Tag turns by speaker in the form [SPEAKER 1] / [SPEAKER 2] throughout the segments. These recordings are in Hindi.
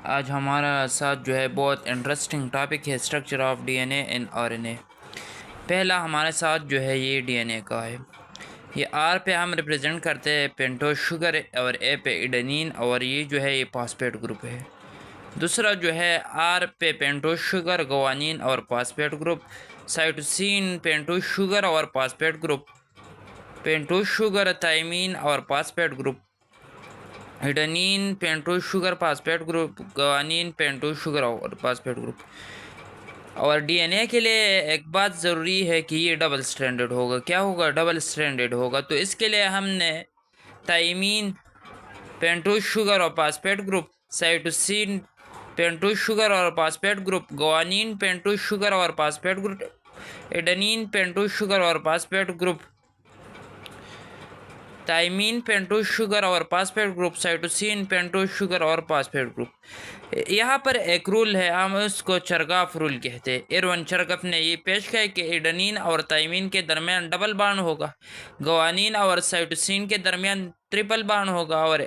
[SPEAKER 1] आज हमारा साथ जो है बहुत इंटरेस्टिंग टॉपिक है structure of DNA in RNA. पहला हमारे साथ जो है ये डीएनए का है। ये आर पे हम रिप्रेजेंट करते हैं पेंटोज शुगर और ए पे एडेनिन और ये जो है ये फॉस्फेट ग्रुप है। दूसरा जो है आर पे पेंटोज शुगर ग्वानिन और phosphate group, cytosine pentose sugar और phosphate group, pentose sugar thymine और phosphate group, adenine pentose sugar phosphate group, guanine pentose sugar और फॉस्फेट ग्रुप। और डीएनए के लिए एक बात ज़रूरी है कि ये डबल स्ट्रैंडेड होगा। क्या होगा? डबल स्ट्रैंडेड होगा। तो इसके लिए हमने थायमीन पेंटोज शुगर और phosphate group, cytosine pentose sugar और phosphate group, guanine pentose sugar और phosphate group, adenine pentose sugar और phosphate group, thymine pentose sugar और phosphate group, cytosine pentose sugar और फॉस्फेट ग्रुप। यहाँ पर एक रूल है, हम उसको चरगाफ रूल कहते हैं। इरवन चरगफ ने ये पेश किया कि एडेनिन और थायमीन के दरमियान डबल बॉन्ड होगा, ग्वानिन और साइटोसिन के दरमियान ट्रिपल बॉन्ड होगा और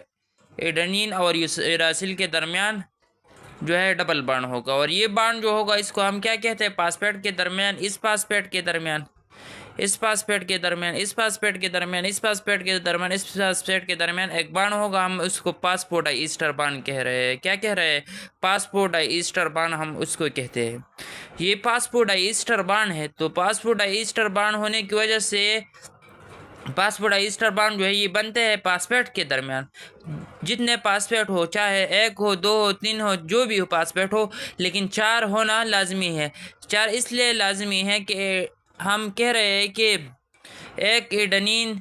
[SPEAKER 1] एडेनिन और यूरासिल के दरमियान जो है डबल बॉन्ड होगा। और ये बॉन्ड जो होगा इसको हम क्या कहते हैं? फास्फेट के दरमियान, इस फास्फेट के दरमियान, इस फास्फेट के दरमियान, इस फास्फेट के दरमियान, इस फास्फेट के दरमियान, इस फास्फेट के दरमियान एक बॉन्ड होगा। हम उसको फास्फोडाईस्टर बॉन्ड कह रहे हैं। क्या कह रहे हैं? फास्फोडाईस्टर बॉन्ड हम उसको कहते हैं। ये फास्फोडाईस्टर बॉन्ड है। तो फास्फोडाईस्टर बॉन्ड होने की वजह से फास्फोडाईस्टर बॉन्ड जो है ये बनते हैं फास्फेट के दरमियान। जितने फास्फेट हो, चाहे एक हो, दो हो, तीन हो, जो भी हो फास्फेट हो, लेकिन 4 होना लाजमी है। 4 इसलिए लाजमी है कि हम कह रहे हैं कि एक एडेनिन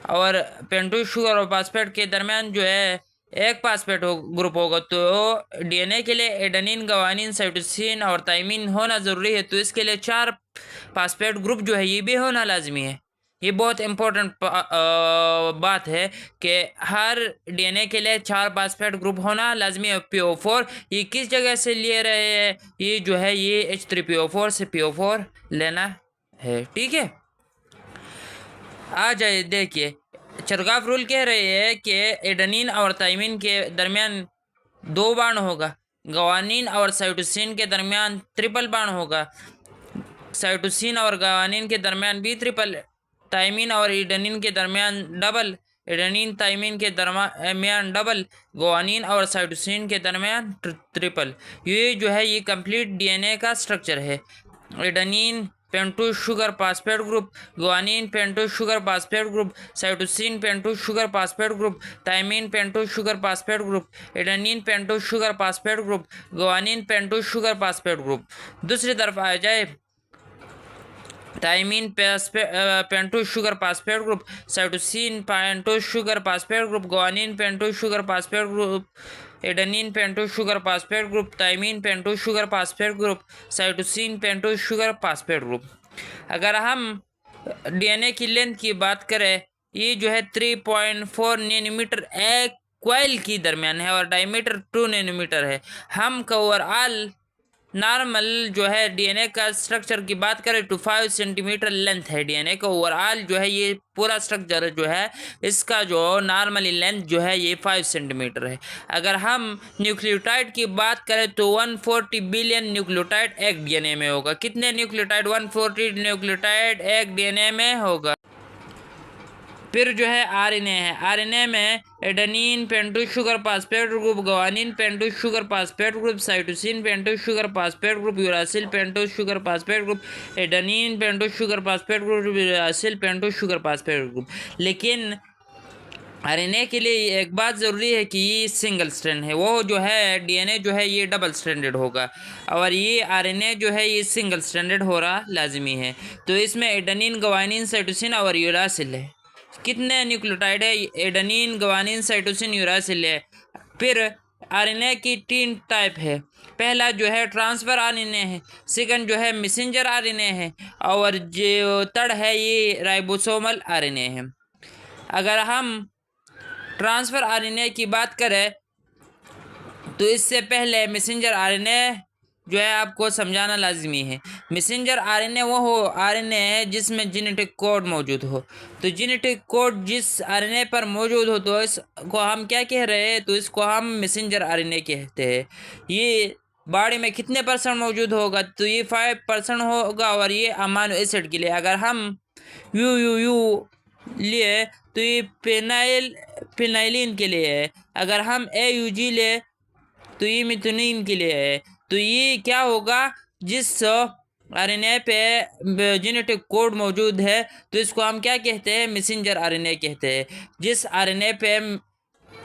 [SPEAKER 1] और पेंटोज शुगर और फास्फेट के दरमियान जो है एक फास्फेट ग्रुप होगा। तो डीएनए के लिए एडेनिन, ग्वानिन, साइटोसिन और थायमीन होना ज़रूरी है। तो इसके लिए 4 फास्फेट ग्रुप जो है ये भी होना लाजमी है। ये बहुत इम्पोर्टेंट बात है कि हर डीएनए के लिए 4 फास्फेट ग्रुप होना लाजमी है। PO4 ये किस जगह से ले रहे हैं? ये जो है ये H3PO4 से PO4 लेना है। ठीक है, आ जाए देखिए। चरगाफ रूल कह रहे हैं कि एडेनिन और थायमीन के दरमियान 2 बॉन्ड होगा, ग्वानिन और साइटोसिन के दरमियान ट्रिपल बॉन्ड होगा, साइटोसिन और ग्वानिन के दरमियान भी ट्रिपल, थायमीन और एडेनिन के दरमियान डबल, एडेनिन थायमीन के दरमियान डबल, ग्वानिन और साइटोसिन के दरमियान ट्रिपल। ये जो है ये कंप्लीट डीएनए का स्ट्रक्चर है। Adenine pentose sugar phosphate group, guanine pentose sugar phosphate group, cytosine pentose sugar phosphate group, thymine pentose sugar phosphate group, adenine pentose sugar phosphate group, guanine pentose sugar phosphate group. दूसरी तरफ आ जाए, thymine pentose sugar phosphate group, cytosine pentose sugar phosphate group, guanine pentose sugar phosphate group, adenine pentose sugar phosphate group, thymine pentose sugar phosphate group, cytosine pentose sugar phosphate group. अगर हम डीएनए की लेंथ की बात करें, ये जो है 3.4 नैनोमीटर एक क्वाइल की दरमियान है और डायमीटर 2 नैनोमीटर है। हम का ओवरऑल नॉर्मल जो है डीएनए का स्ट्रक्चर की बात करें तो 5 सेंटीमीटर लेंथ है डीएनए का। ओवरऑल जो है ये पूरा स्ट्रक्चर जो है इसका जो नॉर्मली लेंथ जो है ये 5 सेंटीमीटर है। अगर हम न्यूक्लियोटाइड की बात करें तो 140 बिलियन न्यूक्लियोटाइड एक डीएनए में होगा। कितने न्यूक्लियोटाइड? 140 न्यूक्लियोटाइड एक डीएनए में होगा। फिर जो है आरएनए है। आरएनए में adenine pentose sugar phosphate group, guanine pentose sugar phosphate group, cytosine pentose sugar phosphate group, uracil pentose sugar phosphate group, adenine pentose sugar phosphate group, uracil pentose sugar phosphate group. लेकिन आरएनए के लिए एक बात ज़रूरी है कि ये सिंगल स्ट्रैंड है। वो जो है डीएनए जो है ये डबल स्ट्रैंडेड होगा और ये आरएनए जो है ये सिंगल स्ट्रैंडेड हो रहा लाजमी है। तो इसमें एडेनिन, ग्वानिन, साइटोसिन और यूरासिल है। कितने न्यूक्लियोटाइड है? एडेनिन, ग्वानिन, साइटोसिन, यूरासिल है। फिर आरएनए की 3 टाइप है। पहला जो है ट्रांसफर आरएनए है, सेकंड जो है मैसेंजर आरएनए है और जो थर्ड है ये राइबोसोमल आरएनए है। अगर हम ट्रांसफर आरएनए की बात करें तो इससे पहले मैसेंजर आरएनए जो है आपको समझाना लाजमी है। मैसेंजर आरएनए वो हो आरएनए है जिसमें जेनेटिक कोड मौजूद हो। तो जेनेटिक कोड जिस आरएनए पर मौजूद हो तो इसको हम क्या कह रहे हैं, तो इसको हम मैसेंजर आरएनए कहते हैं। ये बॉडी में कितने परसेंट मौजूद होगा, तो ये 5% होगा। और ये अमाइनो एसिड के लिए अगर हम यू लिए तो ये फिनाइलिन के लिए है। अगर हम AUG ले तो ये मिथुनिन के लिए है। तो ये क्या होगा, जिस आरएनए पे जेनेटिक कोड मौजूद है तो इसको हम क्या कहते हैं, मैसेंजर आरएनए कहते हैं। जिस आरएनए पे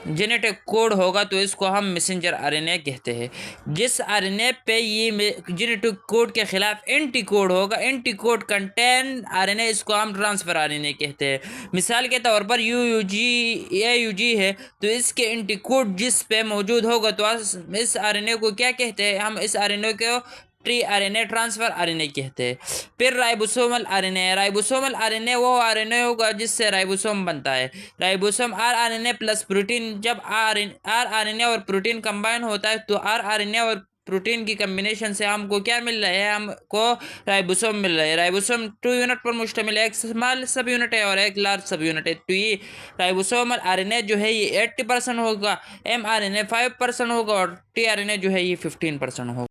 [SPEAKER 1] जेनेटिक कोड होगा तो इसको हम मैसेंजर आरएनए कहते हैं। जिस आरएनए पे ये जेनेटिक कोड के खिलाफ एंटी कोड होगा, एंटी कोड कंटेन आरएनए, इसको हम ट्रांसफर आरएनए कहते हैं। मिसाल के तौर पर AUG है तो इसके एंटी कोड जिस पे मौजूद होगा तो इस आरएनए को क्या कहते हैं, हम इस आरएनए को ट्री आरएनए ट्रांसफर आरएनए कहते हैं। फिर राइबोसोमल आरएनए, राइबोसोमल आरएनए वो आरएनए होगा जिससे राइबोसोम बनता है। राइबोसोम RNA प्लस प्रोटीन, जब RNA और प्रोटीन कंबाइन होता है तो RNA और प्रोटीन की कम्बिनेशन से हमको क्या मिल रहा है, हमको राइबोसोम मिल रहा है। राइबोसोम 2 यूनिट पर मुश्तमिल है, एक स्मॉल सब यूनिट है और एक लार्ज सब यूनिट है। तो ये राइबोसोमल आरएनए जो है ये 80% होगा, mRNA 5% होगा और tRNA जो है ये 15% होगा।